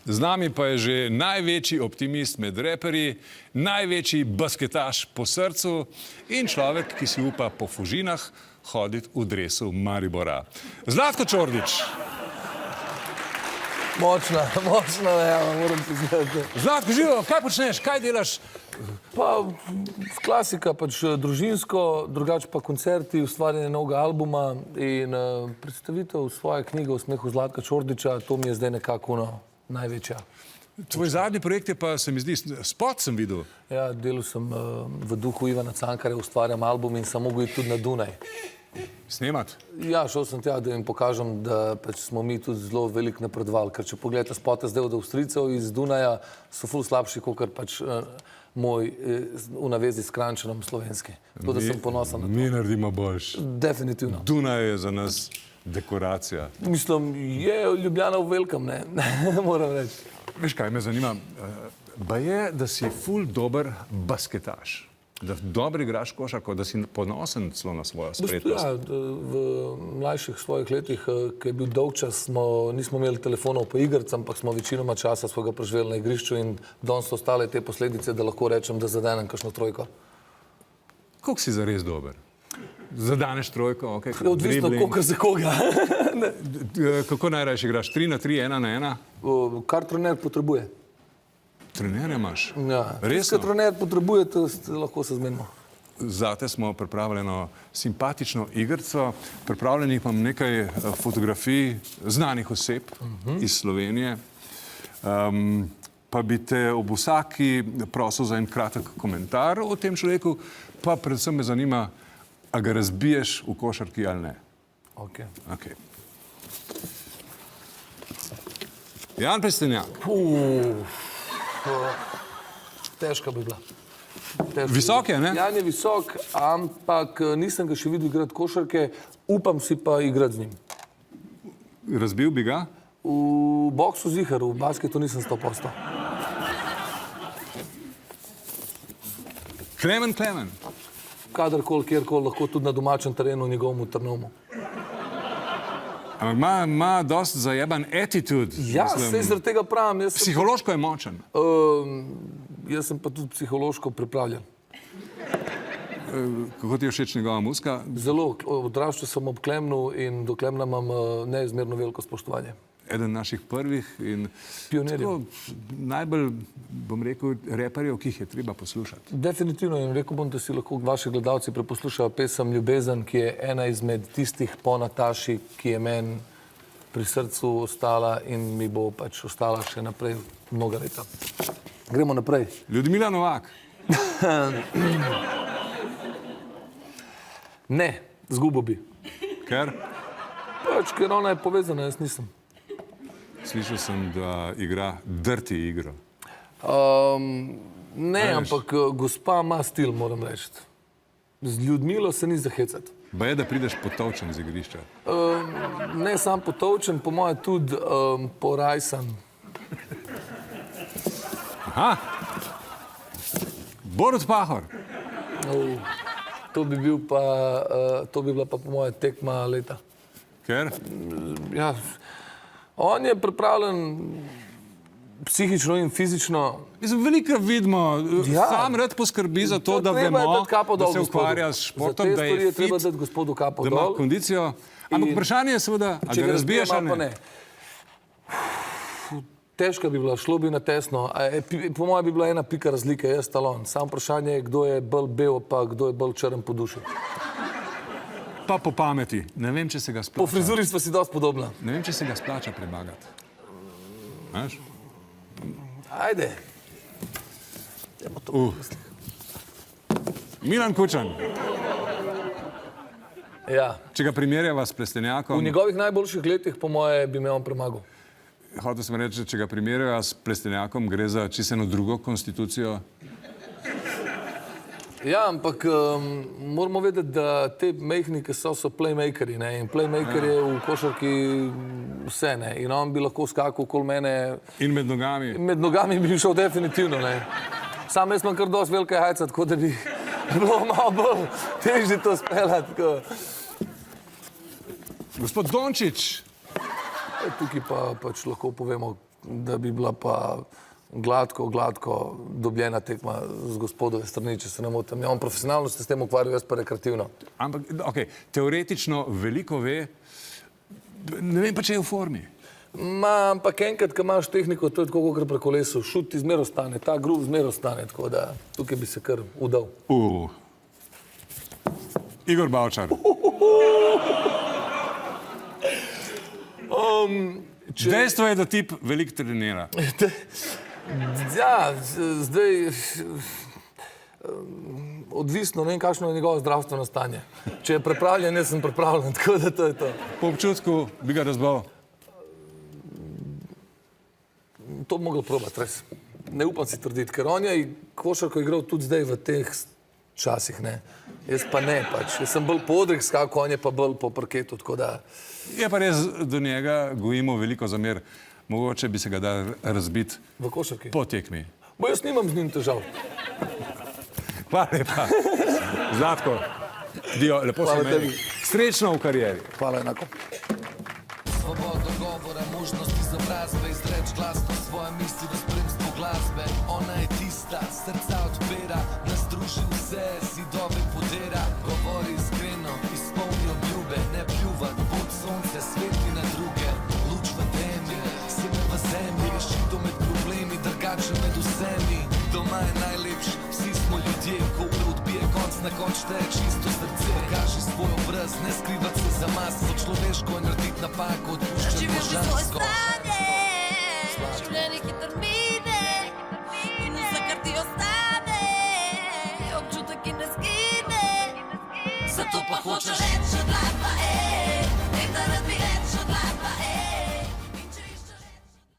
Z nami pa je že največji optimist med reperji, največji basketaš po srcu in človek, ki si upa po Fužinah hoditi v dresu Maribora. Zlatko Čordić. Močna, ja, moram priznati. Zlatko, živo, kaj počneš, kaj delaš? Pa klasika, pač družinsko, drugače pa koncerti, ustvarjanje novega albuma in predstavitev svoje knjige o smehu Zlatka Čordića, to mi je zdaj nekako največja. Tvoj zadnji projekt je pa, se mi zdi, spot sem videl. Ja, delal sem v duhu Ivana Cankarja, ustvarjam album in sem mogel iti tudi na Dunaj. Snemat? Ja, šel sem tja, da jim pokažem, da pač smo mi tudi zelo veliko napredovali, ker če pogledate spote zdaj od Avstrijcev iz Dunaja, so ful slabši, kot pač moj v navezi s Kranjčanom slovenski. Tako da sem ponosen na to. Mi naredimo boljš. Definitivno. Dunaj je za nas dekoracija. Mislim, je Ljubljana v velikem, ne, moram reči. Veš kaj, me zanima, ba je, da si ful dober basketaš, da dobro igraš košarko, da si ponosen celo na svojo spretnost. Ja, v mlajših svojih letih, ki je bil dolg čas, nismo imeli telefonov po igrc, ampak smo večinoma časa svojega preživeli na igrišču in danes so ostale te posledice, da lahko rečem, da zadenem kakšno trojko. Koliko si zares dober? Zadaneš trojko, ok? Odvisno, koliko za koga. Kako najrajši igraš? 3-3, 1-1? Kar trener potrebuje. Trenerja imaš? Ja. Resno? Kar trener potrebuje, to lahko se zmenimo. Zate smo pripravljeno simpatično igrco. Pripravljenih imam nekaj fotografij znanih oseb iz Slovenije. Pa bi te ob vsaki prosil za en kratek komentar o tem človeku, pa predvsem me zanima, a ga razbiješ v košarki ali ne? Ok. Jan Plestenjak. Težka bi bila. Visok je, ne? Jan je visok, ampak nisem ga še videl igrati košarke, upam si pa igrati z njim. Razbil bi ga? V boksu zihar, v basketu nisem 100%. Klemen. Kadarkoli, kjerkoli, lahko tudi na domačem terenu, njegovemu Trnovmu. Ampak ima dosti zajeban attitude. Ja, saj zaradi tega pravim. Psihološko je močen. Jaz sem pa tudi psihološko pripravljen. Kako ti je všeč njegova muzika? Zelo. Odraščal sem ob Klemnu in do Klemna imam neizmerno veliko spoštovanje. Eden naših prvih in pionirjev. Najbolj, bom rekel, reperjev, ki jih je treba poslušati. Definitivno in rekel bom, da si lahko vaši gledalci preposlušajo pesem Ljubezen, ki je ena izmed tistih po Nataši, ki je meni pri srcu ostala in mi bo pač ostala še naprej mnoga leta. Gremo naprej. Ljudmila Novak. Ne, zgubo bi. Ker? Pač, ker ona je povezana, jaz nisem. Slišal sem, da igra dirty igro. Ne, ampak gospa ima stil, moram reči. Z Ljudmilo se ni zahecati. Ba je, da prideš potovčen z igrišča? Ne sam potovčen, po moje tudi porajsan. Aha! Borut Pahor. To bi bila pa po moje tekma leta. Ker? Ja, on je pripravljen psihično in fizično. Mislim, veliko vidimo, sam rad poskrbi za to, da vemo, da se ukvarja s športom, da je fit, treba dati gospodu kapo da ima kondicijo. Ampak vprašanje je seveda, a ga razbijaš ali ne? Težka bi bila, šlo bi na tesno. Po mojem bi bila ena pika razlike, jaz talon. Samo vprašanje je, kdo je bolj bel, pa kdo je bolj črn po duši. Pa po pameti. Ne vem, če se ga splača. Po frizuri sva si dosti podobna. Ne vem, če se ga splača premagati. Znaš? Ajde. Milan Kučan. Ja. Če ga primerjava s Plestenjakom... V njegovih najboljših letih, po moje, bi me on premagal. Hotel sem reči, če ga primerjava s Plestenjakom, gre za čisto eno drugo konstitucijo. Ja, ampak moramo vedeti, da te majhni, ki so playmakeri, ne, in playmaker je v košarki vse, ne, in on bi lahko skakal okoli mene. In med nogami. Med nogami bi šel definitivno, ne. Sam jaz imam kar dosti velike jajca, tako da bi bilo malo bolj težje to speljati. Gospod Dončić. Tukaj pa pač lahko povemo, da bi bila pa gladko dobljena tekma z gospodove strani, če se ne motim. Ja, on profesionalno se s tem ukvarja, jaz pa rekreativno. Ampak, ok, teoretično veliko ve, ne vem pa, če je v formi. Ampak enkrat, ko imaš tehniko, to je tako, kot pri kolesu, šut ti zmer ostane, ta groove zmer ostane, tako da tukaj bi se kar udal. Igor Bavčar. Dejstvo je, da tip veliko trenira. Ja, zdaj odvisno, ne vem, kakšno je njegovo zdravstveno stanje. Če je pripravljen, jaz sem pripravljen, tako da to je to. Po občutku bi ga razbal. To bi mogel probati, res. Ne upam si trditi, ker on je košarko igral tudi zdaj v teh časih, ne. Jaz pa ne, pač. Jaz sem bolj po odrih skakal, on je pa bolj po parketu, tako da... Je pa res, do njega gojimo veliko zamer. Mogoče bi se ga dal razbiti V košarki? po tekmi. Bo jaz nimam z njim težav. Hvala lepa. Zlatko, Dio, lepo se Hvala meni. tebi. Srečno v karieri. Hvala enako. Svobodo govora, možnost izobrazbe, izreč glasno svoje misli v spremstvu glasbe. Ona je tista, srca odpira, nas druži vse, zidove podira. Govori iskreno, izpolni obljube, ne pljuva, pod sonce sveti na druge. Luč v temi, seme v zemlji, rešitev med problemi, drugače med vsemi. Doma je najlepši, vsi smo ljudje, ko ura odbije konc, na konč šteje čisto srce. Pokaži svoj obraz, ne skrivati se za masko, človeško je narediti napako, odpuščati Živi v svoj božansko. stanje.